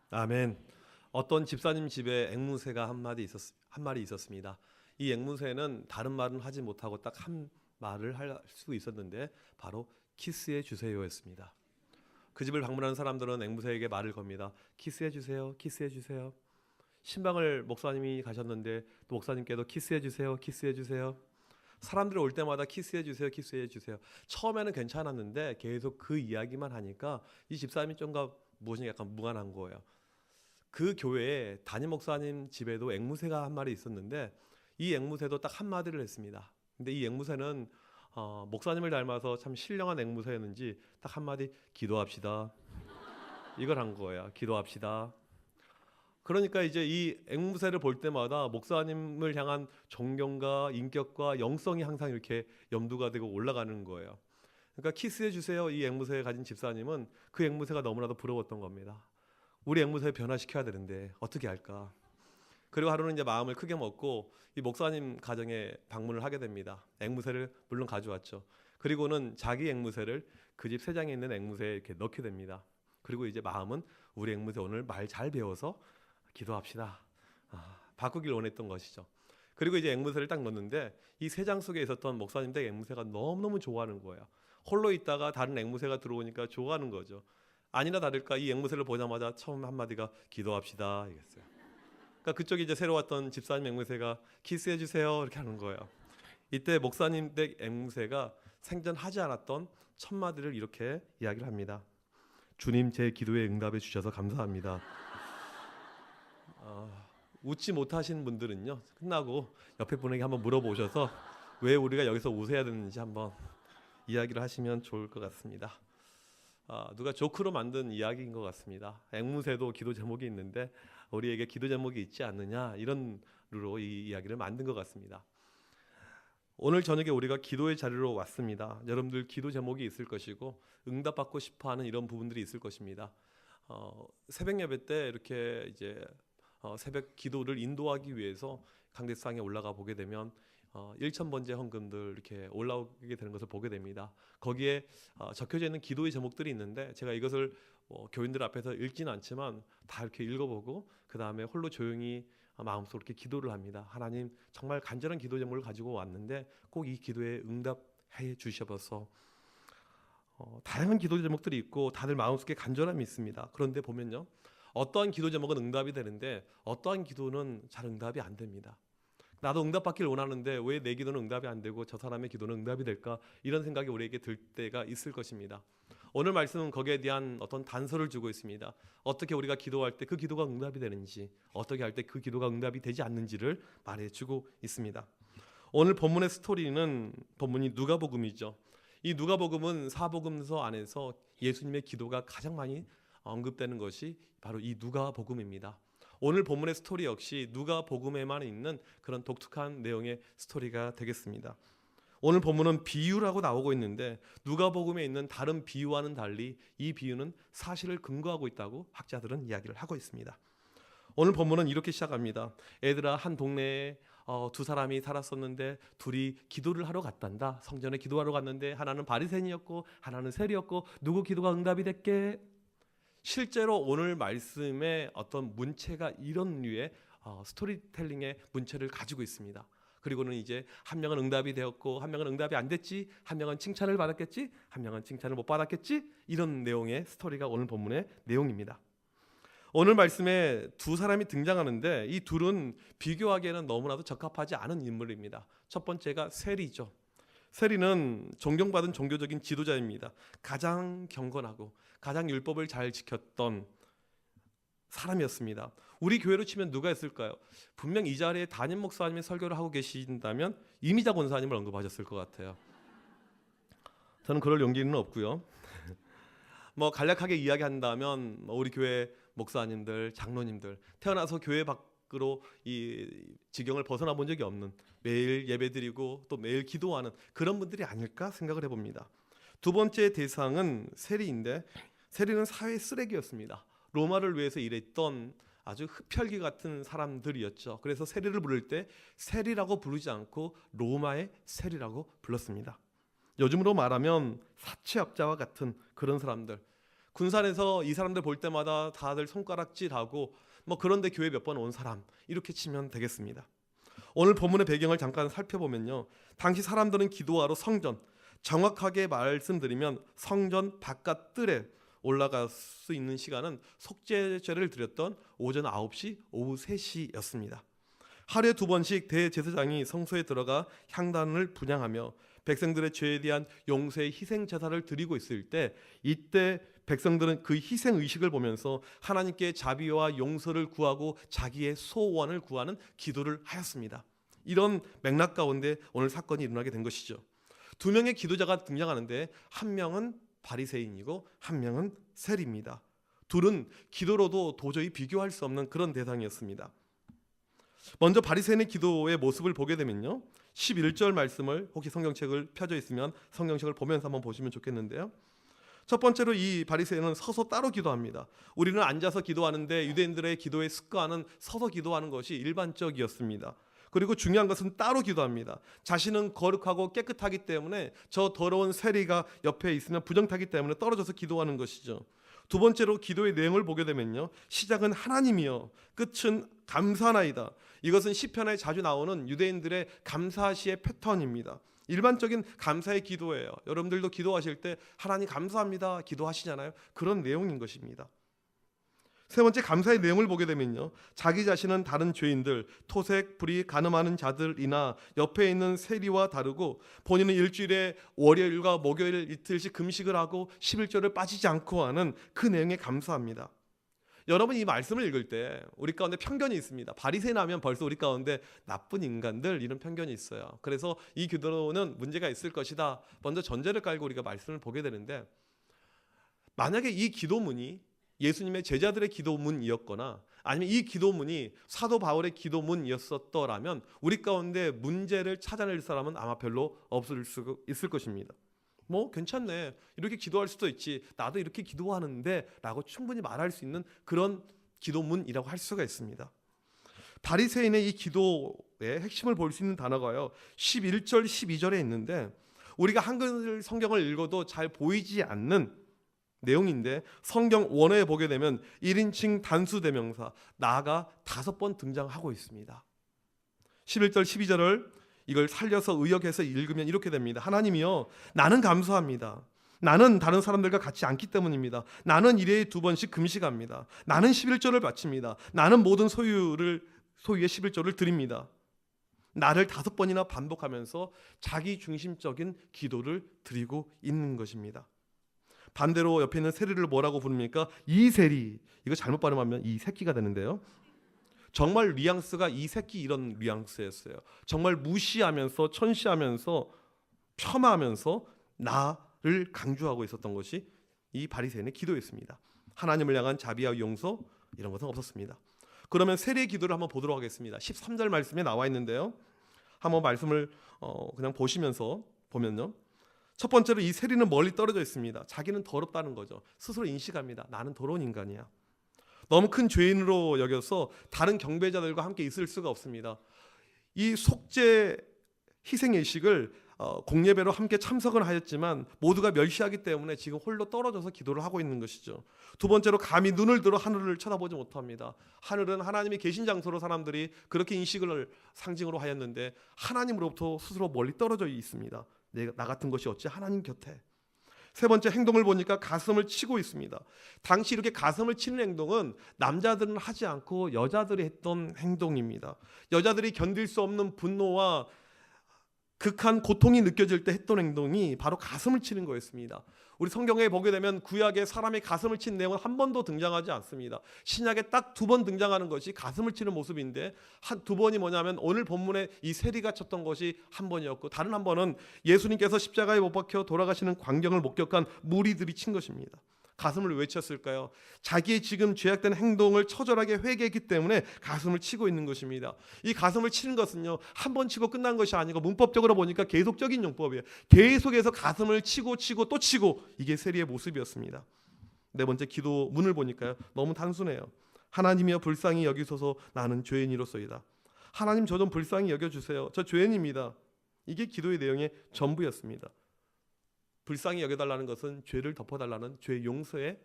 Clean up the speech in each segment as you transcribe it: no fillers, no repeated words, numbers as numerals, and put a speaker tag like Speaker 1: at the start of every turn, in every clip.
Speaker 1: 아멘. 어떤 집사님 집에 앵무새가 한 마리 있었습니다. 이 앵무새는 다른 말은 하지 못하고 딱 한 말을 할 수 있었는데 바로 키스해 주세요였습니다. 그 집을 방문하는 사람들은 앵무새에게 말을 겁니다. 키스해 주세요. 키스해 주세요. 신방을 목사님이 가셨는데 또 목사님께도 키스해 주세요. 키스해 주세요. 사람들이 올 때마다 키스해 주세요. 키스해 주세요. 처음에는 괜찮았는데 계속 그 이야기만 하니까 이 집사님이 좀가 무엇인가 약간 무관한 거예요. 그 교회에 담임 목사님 집에도 앵무새가 한 마리 있었는데 이 앵무새도 딱 한마디를 했습니다. 근데 이 앵무새는 목사님을 닮아서 참 신령한 앵무새였는지 딱 한마디 기도합시다. 이걸 한 거예요. 기도합시다. 그러니까 이제 이 앵무새를 볼 때마다 목사님을 향한 존경과 인격과 영성이 항상 이렇게 염두가 되고 올라가는 거예요. 그러니까 키스해 주세요. 이 앵무새를 가진 집사님은 그 앵무새가 너무나도 부러웠던 겁니다. 우리 앵무새 변화시켜야 되는데 어떻게 할까? 그리고 하루는 이제 마음을 크게 먹고 이 목사님 가정에 방문을 하게 됩니다. 앵무새를 물론 가져왔죠. 그리고는 자기 앵무새를 그 집 세장에 있는 앵무새에 이렇게 넣게 됩니다. 그리고 이제 마음은 우리 앵무새 오늘 말 잘 배워서 기도합시다. 바꾸길 원했던 것이죠. 그리고 이제 앵무새를 딱 넣는데 이 세장 속에 있었던 목사님 댁 앵무새가 너무너무 좋아하는 거예요. 홀로 있다가 다른 앵무새가 들어오니까 좋아하는 거죠. 아니나 다를까 이 앵무새를 보자마자 처음 한마디가 기도합시다 이랬어요. 그러니까 그쪽에 이제 새로 왔던 집사님 앵무새가 키스해 주세요 이렇게 하는 거예요. 이때 목사님 댁 앵무새가 생전하지 않았던 첫 마디를 이렇게 이야기를 합니다. 주님 제 기도에 응답해 주셔서 감사합니다. 웃지 못하신 분들은요 끝나고 옆에 분에게 한번 물어보셔서 왜 우리가 여기서 웃어야 되는지 한번 이야기를 하시면 좋을 것 같습니다. 누가 조크로 만든 이야기인 것 같습니다. 앵무새도 기도 제목이 있는데 우리에게 기도 제목이 있지 않느냐 이런 류로 이 이야기를 만든 것 같습니다. 오늘 저녁에 우리가 기도의 자리로 왔습니다. 여러분들 기도 제목이 있을 것이고 응답받고 싶어하는 이런 부분들이 있을 것입니다. 새벽 예배 때 이렇게 이제 새벽 기도를 인도하기 위해서 강대상에 올라가 보게 되면 1,000번째 헌금들 이렇게 올라오게 되는 것을 보게 됩니다. 거기에 적혀져 있는 기도의 제목들이 있는데 제가 이것을 교인들 앞에서 읽지는 않지만 다 이렇게 읽어보고 그 다음에 홀로 조용히 마음속으로 이렇게 기도를 합니다. 하나님 정말 간절한 기도 제목을 가지고 왔는데 꼭 이 기도에 응답해 주셔서 다양한 기도 제목들이 있고 다들 마음속에 간절함이 있습니다. 그런데 보면요 어떠한 기도 제목은 응답이 되는데 어떠한 기도는 잘 응답이 안 됩니다. 나도 응답받길 원하는데 왜 내 기도는 응답이 안 되고 저 사람의 기도는 응답이 될까? 이런 생각이 우리에게 들 때가 있을 것입니다. 오늘 말씀은 거기에 대한 어떤 단서를 주고 있습니다. 어떻게 우리가 기도할 때 그 기도가 응답이 되는지, 어떻게 할 때 그 기도가 응답이 되지 않는지를 말해주고 있습니다. 오늘 본문의 스토리는 본문이 누가복음이죠. 이 누가복음은 사복음서 안에서 예수님의 기도가 가장 많이 언급되는 것이 바로 이 누가복음입니다. 오늘 본문의 스토리 역시 누가복음에만 있는 그런 독특한 내용의 스토리가 되겠습니다. 오늘 본문은 비유라고 나오고 있는데 누가복음에 있는 다른 비유와는 달리 이 비유는 사실을 근거하고 있다고 학자들은 이야기를 하고 있습니다. 오늘 본문은 이렇게 시작합니다. 애들아 한 동네에 두 사람이 살았었는데 둘이 기도를 하러 갔단다. 성전에 기도하러 갔는데 하나는 바리새인이었고 하나는 세리였고 누구 기도가 응답이 됐게? 실제로 오늘 말씀의 어떤 문체가 이런 류의 스토리텔링의 문체를 가지고 있습니다. 그리고는 이제 한 명은 응답이 되었고 한 명은 응답이 안 됐지, 한 명은 칭찬을 받았겠지, 한 명은 칭찬을 못 받았겠지, 이런 내용의 스토리가 오늘 본문의 내용입니다. 오늘 말씀에 두 사람이 등장하는데 이 둘은 비교하기에는 너무나도 적합하지 않은 인물입니다. 첫 번째가 세리죠. 세리는 존경받은 종교적인 지도자입니다. 가장 경건하고 가장 율법을 잘 지켰던 사람이었습니다. 우리 교회로 치면 누가 있을까요? 분명 이 자리에 담임 목사님이 설교를 하고 계신다면 이미자 권사님을 언급하셨을 것 같아요. 저는 그럴 용기는 없고요. 간략하게 이야기한다면 우리 교회 목사님들, 장로님들 태어나서 교회 밖으로 이 지경을 벗어나 본 적이 없는, 매일 예배드리고 또 매일 기도하는 그런 분들이 아닐까 생각을 해봅니다. 두 번째 대상은 세리인데 세리는 사회 쓰레기였습니다. 로마를 위해서 일했던 아주 흡혈귀 같은 사람들이었죠. 그래서 세리를 부를 때 세리라고 부르지 않고 로마의 세리라고 불렀습니다. 요즘으로 말하면 사채업자와 같은 그런 사람들, 군산에서 이 사람들 볼 때마다 다들 손가락질하고 뭐 그런데 교회 몇 번 온 사람, 이렇게 치면 되겠습니다. 오늘 본문의 배경을 잠깐 살펴보면요, 당시 사람들은 기도하러 성전, 정확하게 말씀드리면 성전 바깥 뜰에 올라갈 수 있는 시간은 속죄제를 드렸던 오전 9시, 오후 3시였습니다. 하루에 2번씩 대제사장이 성소에 들어가 향단을 분향하며 백성들의 죄에 대한 용서의 희생 제사를 드리고 있을 때, 이때 백성들은 그 희생 의식을 보면서 하나님께 자비와 용서를 구하고 자기의 소원을 구하는 기도를 하였습니다. 이런 맥락 가운데 오늘 사건이 일어나게 된 것이죠. 2명의 기도자가 등장하는데 한 명은 바리새인이고 한 명은 세리입니다. 둘은 기도로도 도저히 비교할 수 없는 그런 대상이었습니다. 먼저 바리새인의 기도의 모습을 보게 되면요, 11절 말씀을, 혹시 성경책을 펴져 있으면 성경책을 보면서 한번 보시면 좋겠는데요, 첫 번째로 이 바리새인은 서서 따로 기도합니다. 우리는 앉아서 기도하는데 유대인들의 기도의 습관은 서서 기도하는 것이 일반적이었습니다. 그리고 중요한 것은 따로 기도합니다. 자신은 거룩하고 깨끗하기 때문에 저 더러운 세리가 옆에 있으면 부정타기 때문에 떨어져서 기도하는 것이죠. 두 번째로 기도의 내용을 보게 되면요, 시작은 하나님이여 끝은 감사나이다. 이것은 시편에 자주 나오는 유대인들의 감사시의 패턴입니다. 일반적인 감사의 기도예요. 여러분들도 기도하실 때 하나님 감사합니다 기도하시잖아요. 그런 내용인 것입니다. 세 번째, 감사의 내용을 보게 되면요, 자기 자신은 다른 죄인들, 토색, 불의, 간음하는 자들이나 옆에 있는 세리와 다르고 본인은 일주일에 월요일과 목요일 이틀씩 금식을 하고 11조를 빠지지 않고 하는 그 내용에 감사합니다. 여러분, 이 말씀을 읽을 때 우리 가운데 편견이 있습니다. 바리새인 하면 벌써 우리 가운데 나쁜 인간들, 이런 편견이 있어요. 그래서 이 기도는 문제가 있을 것이다, 먼저 전제를 깔고 우리가 말씀을 보게 되는데, 만약에 이 기도문이 예수님의 제자들의 기도문이었거나 아니면 이 기도문이 사도 바울의 기도문이었었더라면 우리 가운데 문제를 찾아낼 사람은 아마 별로 없을 수 있을 것입니다. 뭐 괜찮네, 이렇게 기도할 수도 있지, 나도 이렇게 기도하는데 라고 충분히 말할 수 있는 그런 기도문이라고 할 수가 있습니다. 바리새인의 이 기도의 핵심을 볼 수 있는 단어가요, 11절 12절에 있는데 우리가 한글 성경을 읽어도 잘 보이지 않는 내용인데, 성경 원어에 보게 되면 1인칭 단수 대명사 나가 5번 등장하고 있습니다. 11절 12절을 이걸 살려서 의역해서 읽으면 이렇게 됩니다. 하나님이여, 나는 감사합니다. 나는 다른 사람들과 같지 않기 때문입니다. 나는 일회에 2번씩 금식합니다. 나는 11조를 바칩니다. 나는 모든 소유의 11조를 드립니다. 나를 5번이나 반복하면서 자기 중심적인 기도를 드리고 있는 것입니다. 반대로 옆에 있는 세리를 뭐라고 부릅니까? 이 세리. 이거 잘못 발음하면 이 새끼가 되는데요, 정말 뉘앙스가 이 새끼, 이런 뉘앙스였어요. 정말 무시하면서 천시하면서 폄하하면서 나를 강조하고 있었던 것이 이 바리새인의 기도였습니다. 하나님을 향한 자비와 용서, 이런 것은 없었습니다. 그러면 세리의 기도를 한번 보도록 하겠습니다. 13절 말씀에 나와 있는데요, 한번 말씀을 그냥 보시면서 보면요, 첫 번째로 이 세리는 멀리 떨어져 있습니다. 자기는 더럽다는 거죠. 스스로 인식합니다. 나는 더러운 인간이야. 너무 큰 죄인으로 여겨서 다른 경배자들과 함께 있을 수가 없습니다. 이 속죄 희생의식을 공예배로 함께 참석을 하였지만 모두가 멸시하기 때문에 지금 홀로 떨어져서 기도를 하고 있는 것이죠. 두 번째로, 감히 눈을 들어 하늘을 쳐다보지 못합니다. 하늘은 하나님이 계신 장소로 사람들이 그렇게 인식을 상징으로 하였는데 하나님으로부터 스스로 멀리 떨어져 있습니다. 나 같은 것이 어찌 하나님 곁에. 세 번째, 행동을 보니까 가슴을 치고 있습니다. 당시 이렇게 가슴을 치는 행동은 남자들은 하지 않고 여자들이 했던 행동입니다. 여자들이 견딜 수 없는 분노와 극한 고통이 느껴질 때 했던 행동이 바로 가슴을 치는 거였습니다. 우리 성경에 보게 되면 구약에 사람이 가슴을 친 내용은 한 번도 등장하지 않습니다. 신약에 딱 2번 등장하는 것이 가슴을 치는 모습인데, 한 2번이 뭐냐면 오늘 본문에 이 세리가 쳤던 것이 한 번이었고, 다른 한 번은 예수님께서 십자가에 못 박혀 돌아가시는 광경을 목격한 무리들이 친 것입니다. 가슴을 왜 쳤을까요? 자기의 지금 죄악된 행동을 처절하게 회개했기 때문에 가슴을 치고 있는 것입니다. 이 가슴을 치는 것은요, 한 번 치고 끝난 것이 아니고 문법적으로 보니까 계속적인 용법이에요. 계속해서 가슴을 치고 또 치고, 이게 세리의 모습이었습니다. 네 번째, 기도문을 보니까요, 너무 단순해요. 하나님이여 불쌍히 여기소서, 나는 죄인이로소이다. 하나님, 저 좀 불쌍히 여겨주세요. 저 죄인입니다. 이게 기도의 내용의 전부였습니다. 불쌍히 여겨달라는 것은 죄를 덮어달라는 죄 용서의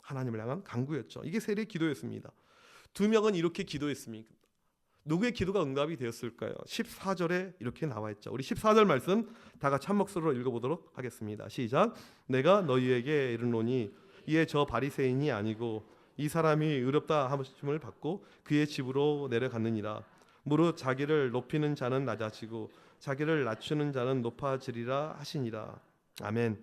Speaker 1: 하나님을 향한 간구였죠. 이게 세리의 기도였습니다. 두 명은 이렇게 기도했습니다. 누구의 기도가 응답이 되었을까요? 14절에 이렇게 나와 있죠. 우리 14절 말씀 다 같이 한 목소리로 읽어보도록 하겠습니다. 시작. 내가 너희에게 이르노니 이에 저 바리새인이 아니고 이 사람이 의롭다 하심을 받고 그의 집으로 내려갔느니라. 무릇 자기를 높이는 자는 낮아지고 자기를 낮추는 자는 높아지리라 하시니라. 아멘.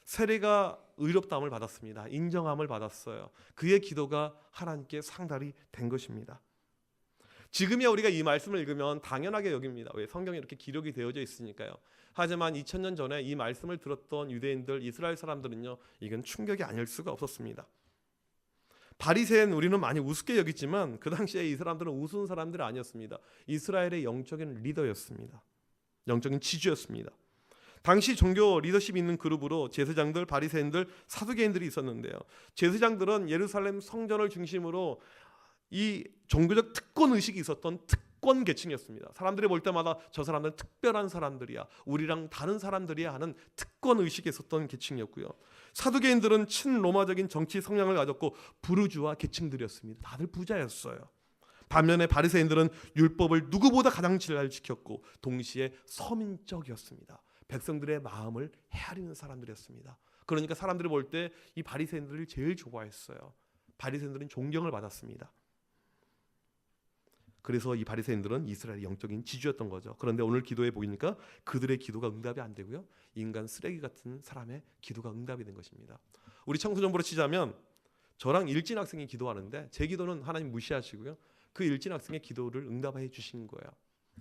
Speaker 1: 세리가 의롭다함을 받았습니다. 인정함을 받았어요. 그의 기도가 하나님께 상달이 된 것입니다. 지금이야 우리가 이 말씀을 읽으면 당연하게 여깁니다. 왜? 성경에 이렇게 기록이 되어져 있으니까요. 하지만 2000년 전에 이 말씀을 들었던 유대인들, 이스라엘 사람들은요, 이건 충격이 아닐 수가 없었습니다. 바리새인 우리는 많이 우습게 여기지만 그 당시에 이 사람들은 우스운 사람들이 아니었습니다. 이스라엘의 영적인 리더였습니다. 영적인 지주였습니다. 당시 종교 리더십이 있는 그룹으로 제사장들, 바리새인들, 사두개인들이 있었는데요. 제사장들은 예루살렘 성전을 중심으로 이 종교적 특권 의식이 있었던 특권 계층이었습니다. 사람들이 볼 때마다 저 사람들은 특별한 사람들이야, 우리랑 다른 사람들이야 하는 특권 의식이 있었던 계층이었고요. 사두개인들은 친로마적인 정치 성향을 가졌고 부르주아 계층들이었습니다. 다들 부자였어요. 반면에 바리새인들은 율법을 누구보다 가장 잘 지켰고 동시에 서민적이었습니다. 백성들의 마음을 헤아리는 사람들이었습니다. 그러니까 사람들이 볼 때 이 바리새인들을 제일 좋아했어요. 바리새인들은 존경을 받았습니다. 그래서 이 바리새인들은 이스라엘의 영적인 지주였던 거죠. 그런데 오늘 기도해 보니까 그들의 기도가 응답이 안 되고요, 인간 쓰레기 같은 사람의 기도가 응답이 된 것입니다. 우리 청소년부로 치자면 저랑 일진 학생이 기도하는데 제 기도는 하나님 무시하시고요, 그 일진 학생의 기도를 응답해 주신 거예요.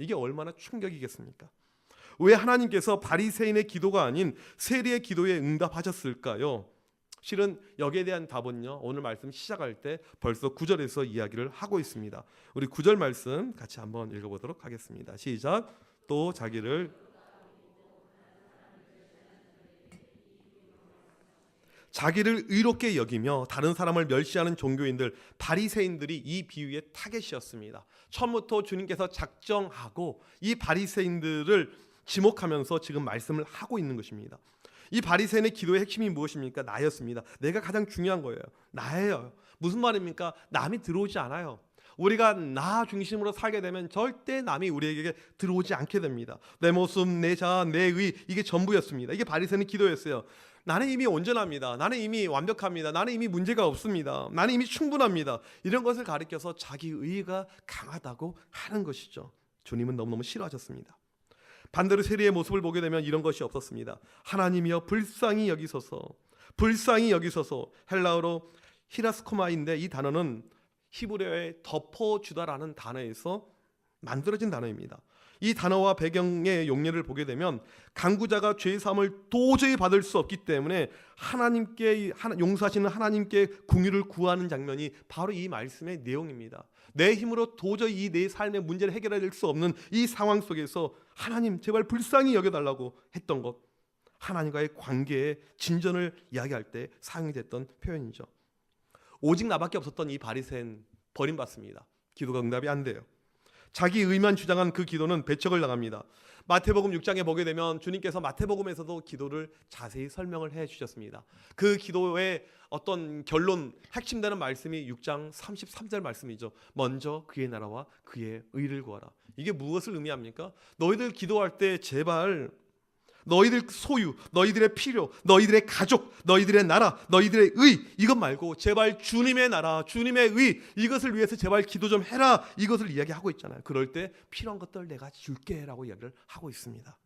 Speaker 1: 이게 얼마나 충격이겠습니까? 왜 하나님께서 바리새인의 기도가 아닌 세리의 기도에 응답하셨을까요? 실은 여기에 대한 답은요, 오늘 말씀 시작할 때 벌써 9절에서 이야기를 하고 있습니다. 우리 9절 말씀 같이 한번 읽어보도록 하겠습니다. 시작. 또 자기를 의롭게 여기며 다른 사람을 멸시하는 종교인들, 바리새인들이 이 비유의 타겟이었습니다. 처음부터 주님께서 작정하고 이 바리새인들을 지목하면서 지금 말씀을 하고 있는 것입니다. 이 바리새인의 기도의 핵심이 무엇입니까? 나였습니다. 내가 가장 중요한 거예요. 나예요. 무슨 말입니까? 남이 들어오지 않아요. 우리가 나 중심으로 살게 되면 절대 남이 우리에게 들어오지 않게 됩니다. 내 모습, 내 자아, 내 의, 이게 전부였습니다. 이게 바리새인의 기도였어요. 나는 이미 온전합니다. 나는 이미 완벽합니다. 나는 이미 문제가 없습니다. 나는 이미 충분합니다. 이런 것을 가리켜서 자기 의의가 강하다고 하는 것이죠. 주님은 너무너무 싫어하셨습니다. 반대로 세리의 모습을 보게 되면 이런 것이 없었습니다. 하나님이여 불쌍히 여기소서. 헬라어로 히라스코마인데 이 단어는 히브리어의 덮어주다라는 단어에서 만들어진 단어입니다. 이 단어와 배경의 용례를 보게 되면 간구자가 죄 사함을 도저히 받을 수 없기 때문에 하나님께 용서하시는 하나님께 긍휼을 구하는 장면이 바로 이 말씀의 내용입니다. 내 힘으로 도저히 이 내 삶의 문제를 해결할 수 없는 이 상황 속에서 하나님 제발 불쌍히 여겨달라고 했던 것, 하나님과의 관계의 진전을 이야기할 때 사용이 됐던 표현이죠. 오직 나밖에 없었던 이 바리새인 버림받습니다. 기도가 응답이 안 돼요. 자기 의만 주장한 그 기도는 배척을 당합니다. 마태복음 6장에 보게 되면 주님께서 마태복음에서도 기도를 자세히 설명을 해 주셨습니다. 그 기도의 어떤 결론, 핵심되는 말씀이 6장 33절 말씀이죠. 먼저 그의 나라와 그의 의를 구하라. 이게 무엇을 의미합니까? 너희들 기도할 때 제발 너희들 소유, 너희들의 필요, 너희들의 가족, 너희들의 나라, 너희들의 의, 이것 말고 제발 주님의 나라, 주님의 의, 이것을 위해서 제발 기도 좀 해라, 이것을 이야기하고 있잖아요. 그럴 때 필요한 것들 내가 줄게 라고 이야기를 하고 있습니다.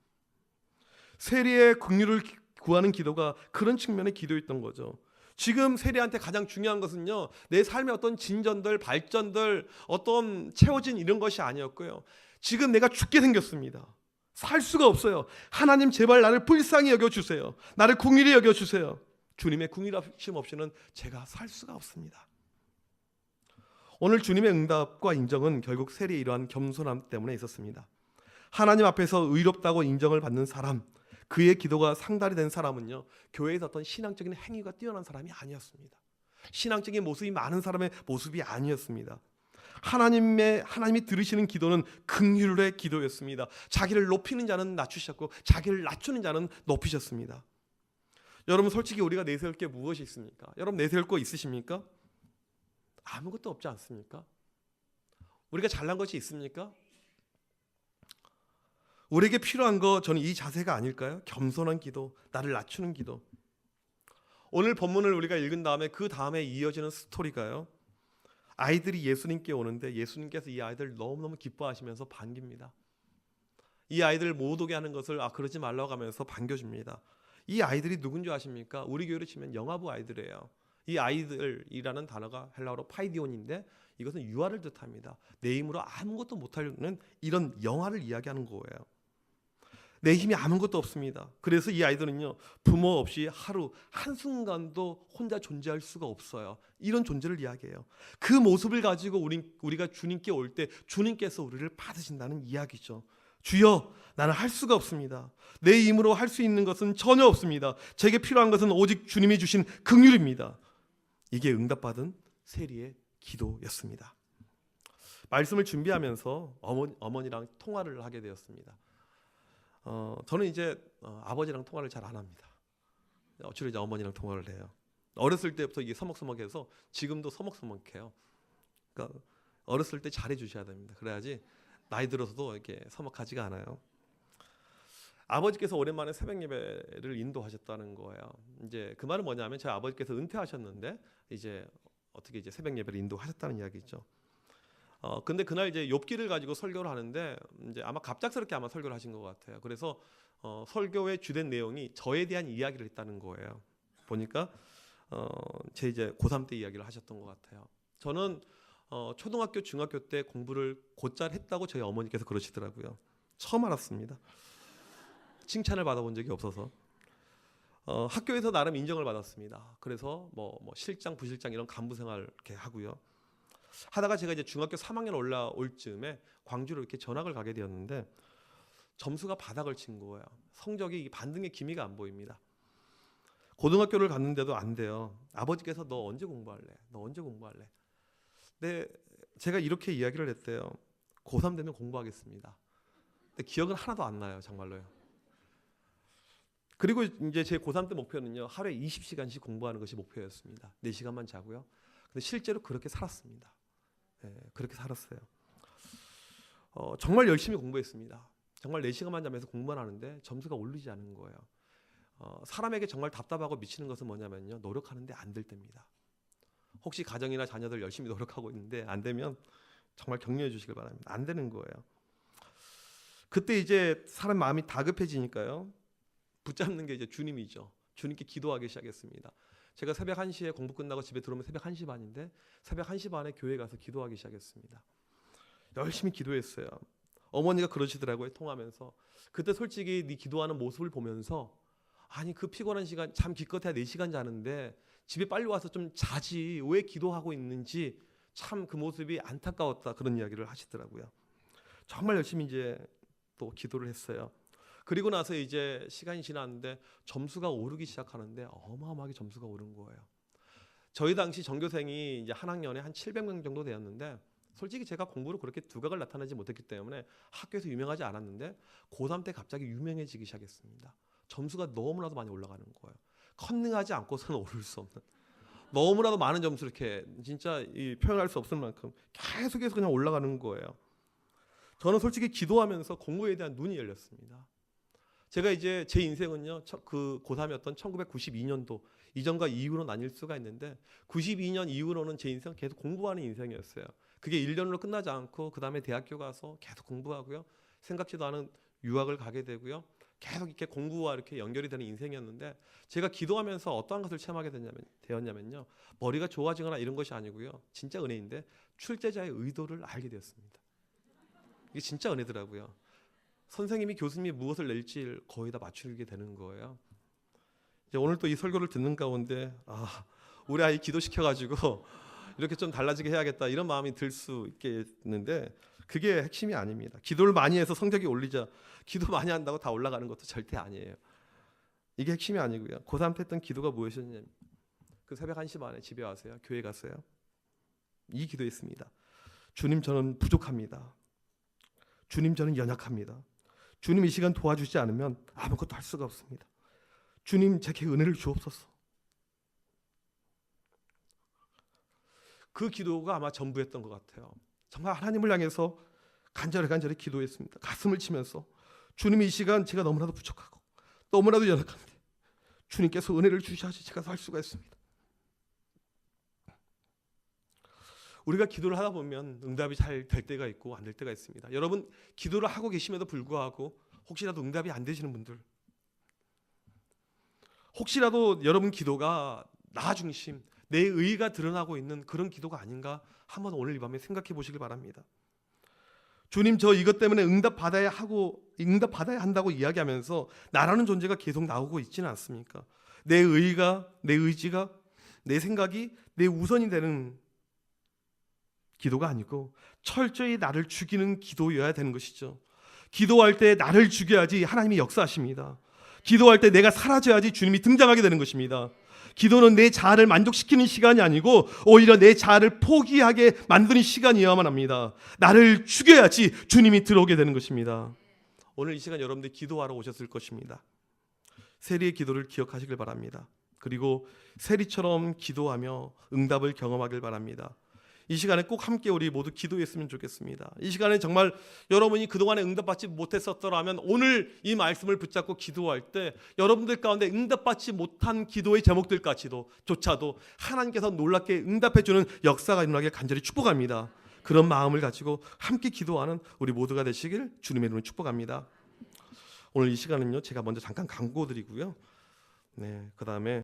Speaker 1: 세리의 긍휼을 구하는 기도가 그런 측면의 기도였던 거죠. 지금 세리한테 가장 중요한 것은요, 내 삶의 어떤 진전들, 발전들, 어떤 채워진 이런 것이 아니었고요, 지금 내가 죽게 생겼습니다. 살 수가 없어요. 하나님 제발 나를 불쌍히 여겨주세요. 나를 긍휼히 여겨주세요. 주님의 긍휼하심 없이는 제가 살 수가 없습니다. 오늘 주님의 응답과 인정은 결국 세리의 이러한 겸손함 때문에 있었습니다. 하나님 앞에서 의롭다고 인정을 받는 사람, 그의 기도가 상달이 된 사람은요, 교회에서 어떤 신앙적인 행위가 뛰어난 사람이 아니었습니다. 신앙적인 모습이 많은 사람의 모습이 아니었습니다. 하나님이 들으시는 기도는 긍휼의 기도였습니다. 자기를 높이는 자는 낮추셨고 자기를 낮추는 자는 높이셨습니다. 여러분 솔직히 우리가 내세울 게 무엇이 있습니까? 여러분 내세울 거 있으십니까? 아무것도 없지 않습니까? 우리가 잘난 것이 있습니까? 우리에게 필요한 거 저는 이 자세가 아닐까요? 겸손한 기도, 나를 낮추는 기도. 오늘 본문을 우리가 읽은 다음에 그 다음에 이어지는 스토리가요. 아이들이 예수님께 오는데 예수님께서 이 아이들 너무너무 기뻐하시면서 반깁니다. 이 아이들 못 오게 하는 것을 그러지 말라고 하면서 반겨줍니다. 이 아이들이 누군지 아십니까? 우리 교회로 치면 영아부 아이들이에요. 이 아이들이라는 단어가 헬라어로 파이디온인데 이것은 유아를 뜻합니다. 내 힘으로 아무것도 못하는 이런 영아를 이야기하는 거예요. 내 힘이 아무것도 없습니다. 그래서 이 아이들은요, 부모 없이 하루 한순간도 혼자 존재할 수가 없어요. 이런 존재를 이야기해요. 그 모습을 가지고 우리가 주님께 올 때 주님께서 우리를 받으신다는 이야기죠. 주여, 나는 할 수가 없습니다. 내 힘으로 할 수 있는 것은 전혀 없습니다. 제게 필요한 것은 오직 주님이 주신 긍휼입니다. 이게 응답받은 세리의 기도였습니다. 말씀을 준비하면서 어머니랑 통화를 하게 되었습니다. 저는 이제 아버지랑 통화를 잘 안 합니다. 주로 이제 어머니랑 통화를 해요. 어렸을 때부터 이게 서먹서먹해서 지금도 서먹서먹해요. 그러니까 어렸을 때 잘해 주셔야 됩니다. 그래야지 나이 들어서도 이렇게 서먹하지가 않아요. 아버지께서 오랜만에 새벽 예배를 인도하셨다는 거예요. 이제 그 말은 뭐냐면 저희 아버지께서 은퇴하셨는데 이제 어떻게 이제 새벽 예배를 인도하셨다는 이야기죠. 근데 그날 이제 욥기를 가지고 설교를 하는데 이제 아마 갑작스럽게 아마 설교를 하신 것 같아요. 그래서 설교의 주된 내용이 저에 대한 이야기를 했다는 거예요. 보니까 제 이제 고3 때 이야기를 하셨던 것 같아요. 저는 초등학교, 중학교 때 공부를 곧잘 했다고 저희 어머니께서 그러시더라고요. 처음 알았습니다. 칭찬을 받아본 적이 없어서. 학교에서 나름 인정을 받았습니다. 그래서 뭐 실장, 부실장 이런 간부 생활 이렇게 하고요. 하다가 제가 이제 중학교 3학년 올라올 즈음에 광주로 이렇게 전학을 가게 되었는데 점수가 바닥을 친 거예요. 성적이 반등의 기미가 안 보입니다. 고등학교를 갔는데도 안 돼요. 아버지께서 너 언제 공부할래? 너 언제 공부할래? 근데 제가 이렇게 이야기를 했대요. 고3 되면 공부하겠습니다. 근데 기억은 하나도 안 나요. 정말로요. 그리고 이제 제 고3 때 목표는요. 하루에 20시간씩 공부하는 것이 목표였습니다. 4시간만 자고요. 근데 실제로 그렇게 살았습니다. 네, 그렇게 살았어요. 정말 열심히 공부했습니다. 정말 4시간만 자면서 공부만 하는데 점수가 오르지 않은 거예요. 사람에게 정말 답답하고 미치는 것은 뭐냐면요. 노력하는데 안 될 때입니다. 혹시 가정이나 자녀들 열심히 노력하고 있는데 안 되면 정말 격려해 주시길 바랍니다. 안 되는 거예요. 그때 이제 사람 마음이 다급해지니까요. 붙잡는 게 이제 주님이죠. 주님께 기도하기 시작했습니다. 제가 새벽 1시에 공부 끝나고 집에 들어오면 새벽 1시 반인데 새벽 1시 반에 교회 가서 기도하기 시작했습니다. 열심히 기도했어요. 어머니가 그러시더라고요. 통하면서. 그때 솔직히 네 기도하는 모습을 보면서 아니 그 피곤한 시간 잠 기껏해야 4시간 자는데 집에 빨리 와서 좀 자지 왜 기도하고 있는지 참 그 모습이 안타까웠다 그런 이야기를 하시더라고요. 정말 열심히 이제 또 기도를 했어요. 그리고 나서 이제 시간이 지났는데 점수가 오르기 시작하는데 어마어마하게 점수가 오른 거예요. 저희 당시 전교생이 이제 한 학년에 한 700명 정도 되었는데 솔직히 제가 공부로 그렇게 두각을 나타내지 못했기 때문에 학교에서 유명하지 않았는데 고3 때 갑자기 유명해지기 시작했습니다. 점수가 너무나도 많이 올라가는 거예요. 컨닝하지 않고서는 오를 수 없는 너무나도 많은 점수 이렇게 진짜 표현할 수 없을 만큼 계속해서 그냥 올라가는 거예요. 저는 솔직히 기도하면서 공부에 대한 눈이 열렸습니다. 제가 이제 제 인생은요, 그 고3이었던 1992년도 이전과 이후로 나뉠 수가 있는데 92년 이후로는 제 인생 계속 공부하는 인생이었어요. 그게 1년으로 끝나지 않고 그 다음에 대학교 가서 계속 공부하고요. 생각지도 않은 유학을 가게 되고요. 계속 이렇게 공부와 이렇게 연결이 되는 인생이었는데 제가 기도하면서 어떠한 것을 체험하게 되었냐면요. 머리가 좋아지거나 이런 것이 아니고요. 진짜 은혜인데 출제자의 의도를 알게 되었습니다. 이게 진짜 은혜더라고요. 선생님이 교수님이 무엇을 낼지 거의 다 맞추게 되는 거예요. 이제 오늘 또 이 설교를 듣는 가운데 우리 아이 기도시켜가지고 이렇게 좀 달라지게 해야겠다 이런 마음이 들 수 있겠는데 그게 핵심이 아닙니다. 기도를 많이 해서 성적이 올리자 기도 많이 한다고 다 올라가는 것도 절대 아니에요. 이게 핵심이 아니고요. 고3 때 했던 기도가 무엇이었냐면 그 새벽 1시 반에 집에 와서요. 교회 갔어요. 이 기도했습니다. 주님 저는 부족합니다. 주님 저는 연약합니다. 주님 이 시간 도와주지 않으면 아무것도 할 수가 없습니다. 주님 제게 은혜를 주옵소서. 그 기도가 아마 전부였던 것 같아요. 정말 하나님을 향해서 간절히 기도했습니다. 가슴을 치면서 주님, 이 시간 제가 너무나도 부족하고 너무나도 연약한데 주님께서 은혜를 주셔야지 제가 살 수가 있습니다. 우리가 기도를 하다 보면 응답이 잘 될 때가 있고 안 될 때가 있습니다. 여러분, 기도를 하고 계심에도 불구하고 혹시라도 응답이 안 되시는 분들, 혹시라도 여러분 기도가 나 중심, 내 의의가 드러나고 있는 그런 기도가 아닌가 한번 오늘 이 밤에 생각해 보시길 바랍니다. 주님, 저 이것 때문에 응답 받아야 한다고 이야기하면서 나라는 존재가 계속 나오고 있지는 않습니까? 내 의의가, 내 의지가, 내 생각이 내 우선이 되는 기도가 아니고 철저히 나를 죽이는 기도여야 되는 것이죠. 기도할 때 나를 죽여야지 하나님이 역사하십니다. 기도할 때 내가 사라져야지 주님이 등장하게 되는 것입니다. 기도는 내 자아를 만족시키는 시간이 아니고 오히려 내 자아를 포기하게 만드는 시간이어야만 합니다. 나를 죽여야지 주님이 들어오게 되는 것입니다. 오늘 이 시간 여러분들 기도하러 오셨을 것입니다. 세리의 기도를 기억하시길 바랍니다. 그리고 세리처럼 기도하며 응답을 경험하길 바랍니다. 이 시간에 꼭 함께 우리 모두 기도했으면 좋겠습니다. 이 시간에 정말 여러분이 그동안에 응답받지 못했었더라면 오늘 이 말씀을 붙잡고 기도할 때 여러분들 가운데 응답받지 못한 기도의 제목들까지도 하나님께서 놀랍게 응답해주는 역사가 일어나길 간절히 축복합니다. 그런 마음을 가지고 함께 기도하는 우리 모두가 되시길 주님의 이름으로 축복합니다. 오늘 이 시간은요, 제가 먼저 잠깐 광고 드리고요. 그 다음에